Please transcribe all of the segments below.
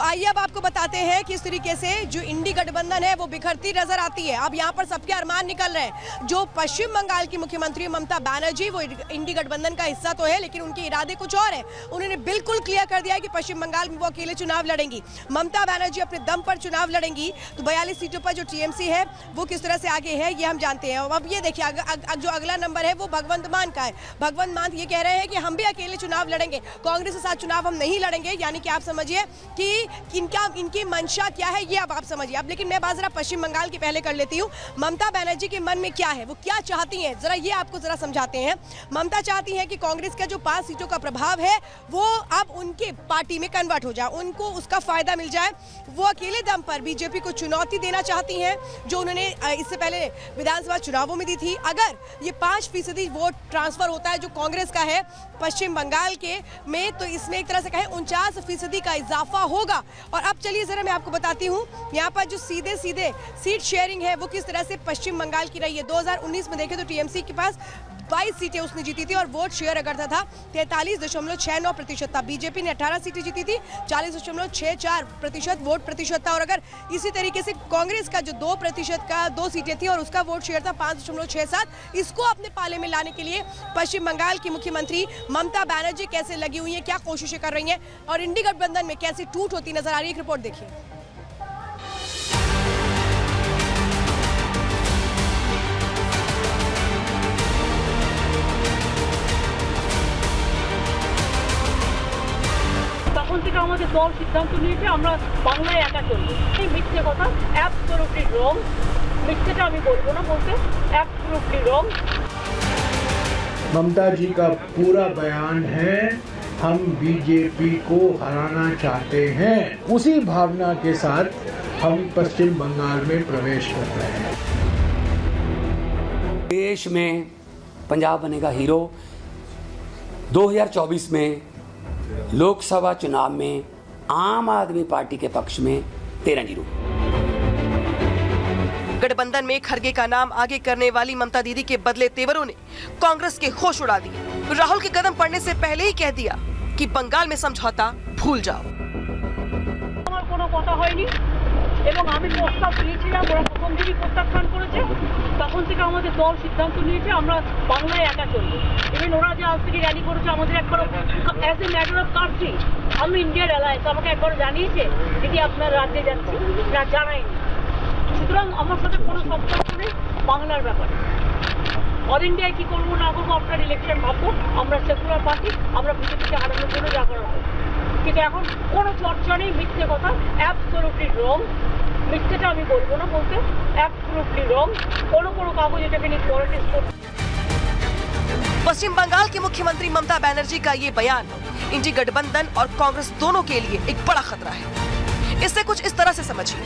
आइए अब आपको बताते हैं किस तरीके से जो इंडी गठबंधन है वो बिखरती नजर आती है। अब यहाँ पर सबके अरमान निकल रहे हैं। जो पश्चिम बंगाल की मुख्यमंत्री ममता बनर्जी वो इंडी गठबंधन का हिस्सा तो है, लेकिन उनके इरादे कुछ और है। उन्होंने बिल्कुल क्लियर कर दिया है कि पश्चिम बंगाल में वो अकेले चुनाव लड़ेंगी। ममता बनर्जी अपने दम पर चुनाव लड़ेंगी। तो 42 सीटों पर जो टीएमसी है वो किस तरह से आगे है ये हम जानते हैं। अब ये देखिए जो अगला नंबर है वो भगवंत मान का है। भगवंत मान ये कह रहे हैं कि हम भी अकेले चुनाव लड़ेंगे, कांग्रेस के साथ चुनाव हम नहीं लड़ेंगे। यानी कि आप समझिए कि इनकी मंशा क्या है ये अब आप समझिए। अब लेकिन मैं बात जरा पश्चिम बंगाल की पहले कर लेती हूँ। ममता बनर्जी के मन में क्या है, वो क्या चाहती हैं, जरा ये आपको जरा समझाते हैं। ममता चाहती हैं कि कांग्रेस का जो 5 सीटों का प्रभाव है वो अब उनके पार्टी में कन्वर्ट हो जाए, उनको उसका फायदा मिल जाए। वो अकेले दम पर बीजेपी को चुनौती देना चाहती हैं, जो उन्होंने इससे पहले विधानसभा चुनावों में दी थी। अगर ये 5% वोट ट्रांसफर होता है जो कांग्रेस का है पश्चिम बंगाल के में, तो इसमें एक तरह से कहें 49% का इजाफा होगा। और अब चलिए जरा मैं आपको बताती हूँ यहाँ पर जो सीधे सीट शेयरिंग है वो किस तरह से पश्चिम बंगाल की रही है। 2019 में देखें तो टीएमसी के पास 22 सीटें उसने जीती थी और वोट शेयर अगर था 43.69% था। बीजेपी ने 18 सीटें जीती थी, 40.64% वोट प्रतिशत था। और अगर इसी तरीके से कांग्रेस का जो 2% का 2 सीटें थी और उसका वोट शेयर था 5.67, इसको अपने पाले में लाने के लिए पश्चिम बंगाल की मुख्यमंत्री ममता बनर्जी कैसे लगी हुई है, क्या कोशिशें कर रही हैं और इंडी गठबंधन में कैसे टूट होती नजर आ रही है। एक रिपोर्ट देखिए। তখন থেকে আমাদের দল সিদ্ধান্ত নিয়েছে আমরা বাংলায় একা চলবো। এই মিথ্যে কথা, অ্যাবসলিউটলি রং। মিথ্যেটা আমি বলবো না, বলতে অ্যাবসলিউটলি রং। ममता जी का पूरा बयान है हम बीजेपी को हराना चाहते हैं। उसी भावना के साथ हम पश्चिम बंगाल में प्रवेश कर रहे हैं। देश में पंजाब बनेगा हीरो। 2024 में लोकसभा चुनाव में आम आदमी पार्टी के पक्ष में 13-0। गठबंधन में खड़गे का नाम आगे करने वाली ममता दीदी के बदले तेवरों ने कांग्रेस के होश उड़ा दिए। राहुल के कदम पड़ने से पहले ही कह दिया कि बंगाल में समझौता भूल जाओ। আমার কোনো কথা হয়নি এবং আমি প্রস্তাব দিয়েছিলাম, ওরা প্রথম দিনই প্রত্যাখ্যান করেছে। তখন থেকে আমাদের দল সিদ্ধান্ত নিয়েছে আমরা বাংলায় একা চলবো। ইভেন ওরা যে আজ থেকে র্যালি করেছে আমাদের একবার অ্যাজ এ ম্যাটার অফ কার্সি আমি ইন্ডিয়ার অ্যালায়েন্স আমাকে একবার জানিয়েছে দিদি আপনার রাজ্যে যাচ্ছি, না জানায়নি। সুতরাং আমার সাথে কোনো সম্পর্ক নেই বাংলার ব্যাপারে। অল ইন্ডিয়ায় কী করবো না করবো আপনার ইলেকশন ভাববো। আমরা সেকুলার পার্টি, আমরা বিজেপিকে হারানোর জন্য যা করার হবে। কিন্তু এখন কোনো চর্চা নেই, মিথ্যে কথা, অ্যাবসলিউটলি রং। মিথ্যেটা আমি বলবো না, বলতে অ্যাবসলিউটলি রং। কোনো কাগজ এটাকে নিয়ে পলিটিক্স করতে। पश्चिम बंगाल की मुख्यमंत्री ममता बनर्जी का ये बयान इंडी गठबंधन और कांग्रेस दोनों के लिए एक बड़ा खतरा है। इससे कुछ इस तरह से समझिए,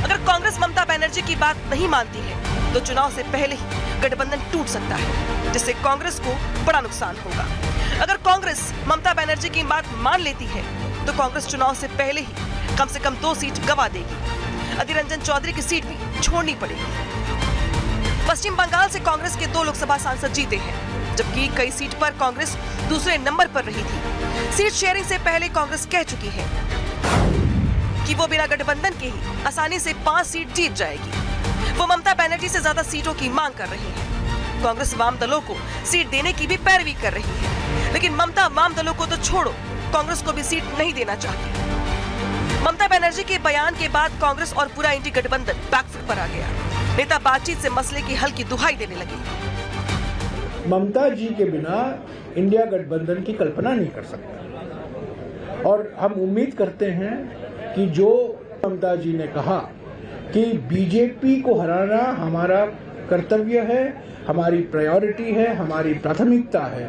अगर कांग्रेस ममता बनर्जी की बात नहीं मानती है तो चुनाव से पहले ही गठबंधन टूट सकता है, जिससे कांग्रेस को बड़ा नुकसान होगा। अगर कांग्रेस ममता बनर्जी की बात मान लेती है तो कांग्रेस चुनाव से पहले ही कम से कम 2 सीट गंवा देगी। अधीर रंजन चौधरी की सीट भी छोड़नी पड़ेगी। पश्चिम बंगाल से कांग्रेस के 2 लोकसभा सांसद जीते हैं, जबकि कई सीट पर कांग्रेस दूसरे नंबर पर रही थी। सीट शेयरिंग से पहले कांग्रेस कह चुकी है कि वो बिना गठबंधन के ही आसानी से 5 सीट जीत जाएगी। वो ममता बनर्जी से ज्यादा सीटों की मांग कर रही है। कांग्रेस वाम दलों को सीट देने की भी पैरवी कर रही है, लेकिन ममता वाम दलों को तो छोड़ो, कांग्रेस को भी सीट नहीं देना चाहती। ममता बनर्जी के बयान के बाद कांग्रेस और पूरा इंडी गठबंधन बैकफुट पर आ गया। नेता बातचीत से मसले की हल की दुहाई देने लगे। ममता जी के बिना इंडिया गठबंधन की कल्पना नहीं कर सकता और हम उम्मीद करते हैं कि जो ममता जी ने कहा कि बीजेपी को हराना हमारा कर्तव्य है, हमारी प्रायोरिटी है, हमारी प्राथमिकता है,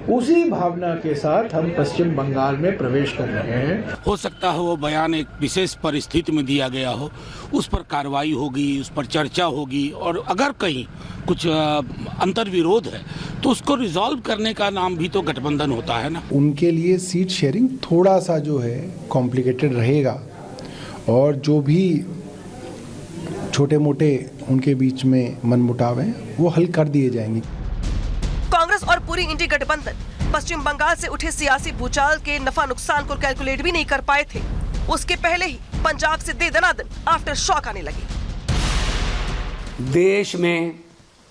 उसी भावना के साथ हम पश्चिम बंगाल में प्रवेश कर रहे हैं। हो सकता है वो बयान एक विशेष परिस्थिति में दिया गया हो, उस पर कार्रवाई होगी, उस पर चर्चा होगी और अगर कहीं कुछ अंतर्विरोध है तो उसको रिजॉल्व करने का नाम भी तो गठबंधन होता है ना। उनके लिए सीट शेयरिंग थोड़ा सा जो है कॉम्प्लिकेटेड रहेगा और जो भी छोटे मोटे उनके बीच में मनमुटाव हैं वो हल कर दिए जाएंगे। कांग्रेस और पूरी इंडी गठबंधन पश्चिम बंगाल से उठे सियासी भूचाल के नफा नुकसान को कैलकुलेट भी नहीं कर पाए थे, उसके पहले ही पंजाब से दे दनादन आफ्टर शॉक आने लगे। देश में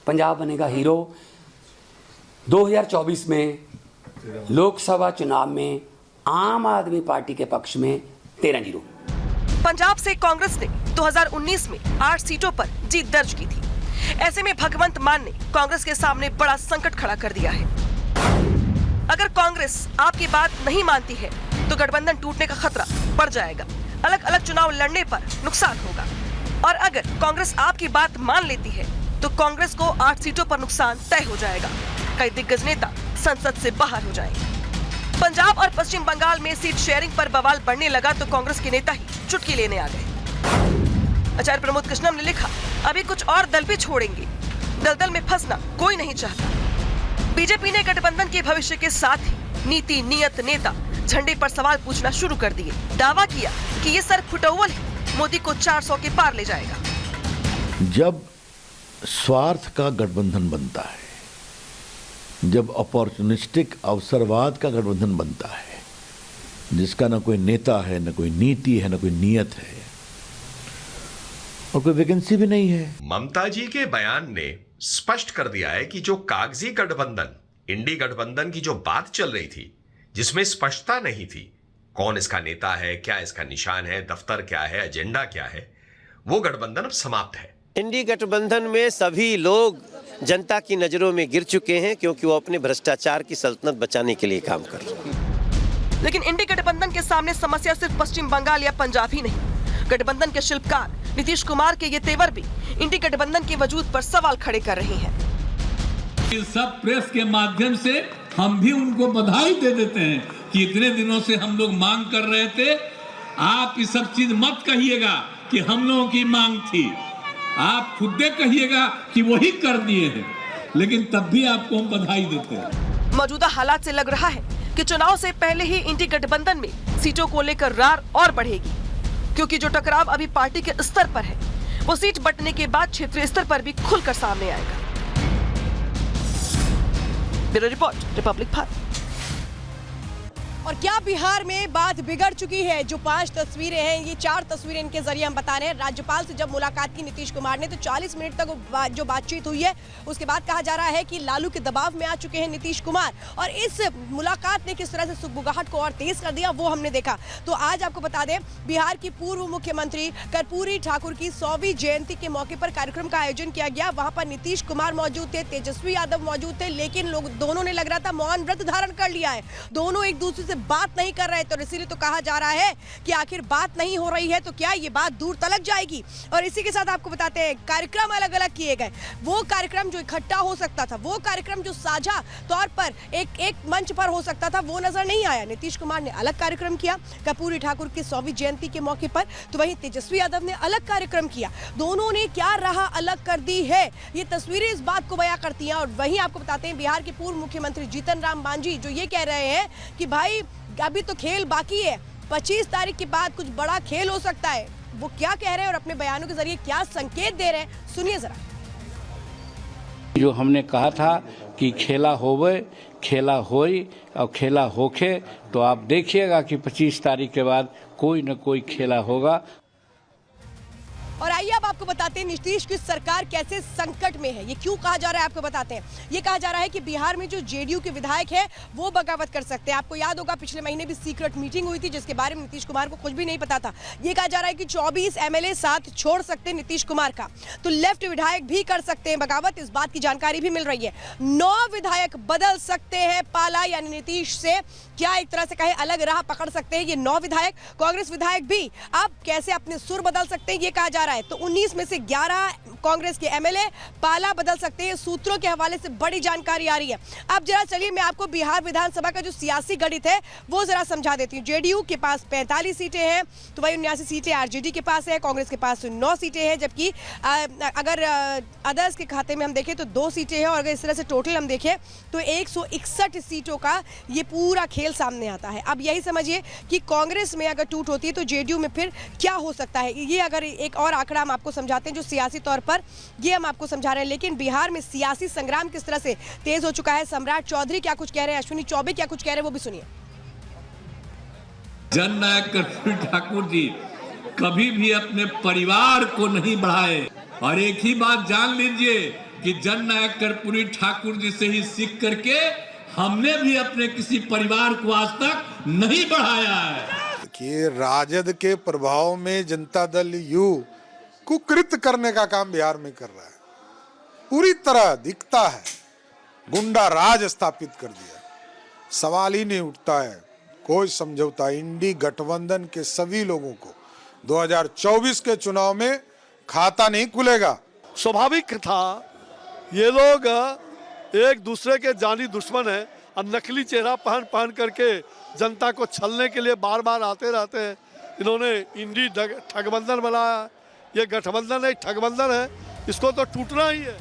पंजाब बनेगा हीरो। 2024 में लोकसभा चुनाव में आम आदमी पार्टी के पक्ष में 13-0। पंजाब से कांग्रेस ने 2019 में 8 सीटों पर जीत दर्ज की थी। ऐसे में भगवंत मान ने कांग्रेस के सामने बड़ा संकट खड़ा कर दिया है। अगर कांग्रेस आपकी बात नहीं मानती है तो गठबंधन टूटने का खतरा बढ़ जाएगा, अलग अलग चुनाव लड़ने पर नुकसान होगा। और अगर कांग्रेस आपकी बात मान लेती है तो कांग्रेस को 8 सीटों पर नुकसान तय हो जाएगा। कई दिग्गज नेता संसद से बाहर हो जाएंगे। पंजाब और पश्चिम बंगाल में सीट शेयरिंग पर बवाल बढ़ने लगा तो कांग्रेस के नेता ही चुटकी लेने आ गए। आचार्य प्रमोद कृष्णम ने लिखा, अभी कुछ और दल भी छोड़ेंगे, दलदल में फंसना कोई नहीं चाहता। बीजेपी ने गठबंधन के भविष्य के साथ ही नीति, नियत, नेता, झंडे पर सवाल पूछना शुरू कर दिए। दावा किया कि ये सर फुटौवल ही मोदी को 400 के पार ले जाएगा। जब स्वार्थ का गठबंधन बनता है, जब अपॉर्चुनिस्टिक अवसरवाद का गठबंधन बनता है, जिसका न कोई नेता है, न कोई नीति है, न कोई नियत है और कोई वैकेंसी भी नहीं है। ममता जी के बयान ने स्पष्ट कर दिया है कि जो कागजी गठबंधन, इंडी गठबंधन की जो बात चल रही थी, जिसमें स्पष्टता नहीं थी कौन इसका नेता है, क्या इसका निशान है, दफ्तर क्या है, एजेंडा क्या है, वो गठबंधन अब समाप्त है। इंडी गठबंधन में सभी लोग जनता की नजरों में गिर चुके हैं क्योंकि वो अपने भ्रष्टाचार की सल्तनत बचाने के लिए काम कर रहे हैं। लेकिन इंडी गठबंधन के सामने समस्या सिर्फ पश्चिम बंगाल या पंजाब ही नहीं, गठबंधन के शिल्पकार नीतीश कुमार के ये तेवर भी इंडी गठबंधन के वजूद पर सवाल खड़े कर रहे हैं। इस सब प्रेस के माध्यम से हम भी उनको बधाई दे देते हैं कि इतने दिनों से हम लोग मांग कर रहे थे। आप ये सब चीज मत कहिएगा कि हम लोगों की मांग थी, आप खुद कहिएगा कि वही कर दिए हैं, लेकिन तब भी आपको हम बधाई देते हैं। मौजूदा हालात से लग रहा है कि चुनाव से पहले ही इंडी गठबंधन में सीटों को लेकर रार और बढ़ेगी, क्योंकि जो टकराव अभी पार्टी के स्तर पर है वो सीट बंटने के बाद क्षेत्रीय स्तर पर भी खुलकर सामने आएगा। Bureau report, Republic Bharat. और क्या बिहार में बात बिगड़ चुकी है? जो 5 तस्वीरें हैं, ये 4 तस्वीरें इनके जरिए हम बता रहे हैं। राज्यपाल से जब मुलाकात की नीतीश कुमार ने तो 40 मिनट तक जो बातचीत हुई है, उसके बाद कहा जा रहा है कि लालू के दबाव में आ चुके हैं नीतीश कुमार। और इस मुलाकात ने किस तरह से सुगबुगाहट को और तेज कर दिया वो हमने देखा। तो आज आपको बता दें, बिहार की पूर्व मुख्यमंत्री कर्पूरी ठाकुर की 100वीं जयंती के मौके पर कार्यक्रम का आयोजन किया गया। वहां पर नीतीश कुमार मौजूद थे, तेजस्वी यादव मौजूद थे, लेकिन लोग दोनों ने लग रहा था मौन व्रत धारण कर लिया है। दोनों एक दूसरे से बात नहीं कर रहे, तो इसीलिए तो कहा जा रहा है कि आखिर बात नहीं हो रही है तो क्या ये बात दूर तलक जाएगी। और इसी के साथ आपको बताते हैं, कार्यक्रम अलग अलग किए गए। वो कार्यक्रम जो इकट्ठा हो सकता था, वो कार्यक्रम जो साझा तौर पर एक मंच पर हो सकता था, वो नजर नहीं आया। नीतीश कुमार ने अलग कार्यक्रम किया कर्पूरी ठाकुर की 100वीं जयंती के मौके पर, तो वहीं तेजस्वी यादव ने अलग कार्यक्रम किया। दोनों ने क्या राह अलग कर दी है, ये तस्वीरें इस बात को बयां करती हैं। और वहीं आपको बताते हैं, बिहार के पूर्व मुख्यमंत्री जीतन राम मांझी जो ये कह रहे हैं कि भाई अभी तो खेल बाकी है, 25 तारीख के बाद कुछ बड़ा खेल हो सकता है। वो क्या कह रहे हैं और अपने बयानों के जरिए क्या संकेत दे रहे हैं, सुनिए जरा। जो हमने कहा था कि खेला होवे, खेला होई और खेला होके, तो आप देखिएगा कि 25 तारीख के बाद कोई न कोई खेला होगा। और आइए अब आपको बताते हैं नीतीश की सरकार कैसे संकट में है। ये क्यों कहा जा रहा है आपको बताते हैं। ये कहा जा रहा है कि बिहार में जो जेडीयू के विधायक है वो बगावत कर सकते हैं। आपको याद होगा पिछले महीने भी सीक्रेट मीटिंग हुई थी जिसके बारे में नीतीश कुमार को कुछ भी नहीं पता था। ये कहा जा रहा है कि 24 एमएलए साथ छोड़ सकते हैं नीतीश कुमार का, तो लेफ्ट विधायक भी कर सकते हैं बगावत, इस बात की जानकारी भी मिल रही है। 9 विधायक बदल सकते हैं पाला, यानी नीतीश से क्या एक तरह से कहे अलग राह पकड़ सकते हैं ये 9 विधायक। कांग्रेस विधायक भी अब कैसे अपने सुर बदल सकते हैं ये कहा जा रहा है। तो 19 में से 11 कांग्रेस के एमएलए पाला बदल सकते हैं, सूत्रों के हवाले से बड़ी जानकारी आ रही है। अब जरा चलिए मैं आपको बिहार विधानसभा का जो सियासी गणित है वो जरा समझा देती हूँ। जेडीयू के पास 45 सीटें हैं, तो वही 79 सीटें आरजेडी के पास है, कांग्रेस के पास 9 सीटें हैं, जबकि अगर अदर्स के खाते में हम देखें तो 2 सीटें हैं। और अगर इस तरह से टोटल हम देखें तो 161 सीटों का ये पूरा खेल सामने आता है। अब यही समझिए कि कांग्रेस में अगर टूट होती है तो जेडीयू में फिर क्या हो सकता है। ये अगर एक और आंकड़ा हम आपको समझाते हैं जो सियासी तौर पर ये हम आपको समझा रहे हैं, लेकिन बिहार में सियासी संग्राम किस तरह से तेज हो चुका है। सम्राट चौधरी क्या कुछ कह रहे हैं, अश्विनी चौबे क्या कुछ कह रहे हैं, वो भी सुनिए। जननायक कर्पूरी ठाकुर जी कभी भी अपने परिवार को नहीं बढ़ाए, और एक ही बात जान लीजिए कि जननायक कर्पूरी ठाकुर जी से ही सीख करके हमने भी अपने किसी परिवार को आज तक नहीं बढ़ाया है। कि राजद के प्रभाव में जनता दल यू कुकृत करने का काम बिहार में कर रहा है, पूरी तरह दिखता है गुंडा राज स्थापित कर दिया। सवाल ही नहीं उठता है कोई समझौता। इंडी गठबंधन के सभी लोगों को 2024 के चुनाव में खाता नहीं खुलेगा। स्वाभाविक था, ये लोग एक दूसरे के जानी दुश्मन हैं और नकली चेहरा पहन करके जनता को छलने के लिए बार बार आते रहते हैं। इन्होंने इंडी ठगबंधन बनाया, ये गठबंधन है, ठगबंधन है, इसको तो टूटना ही है।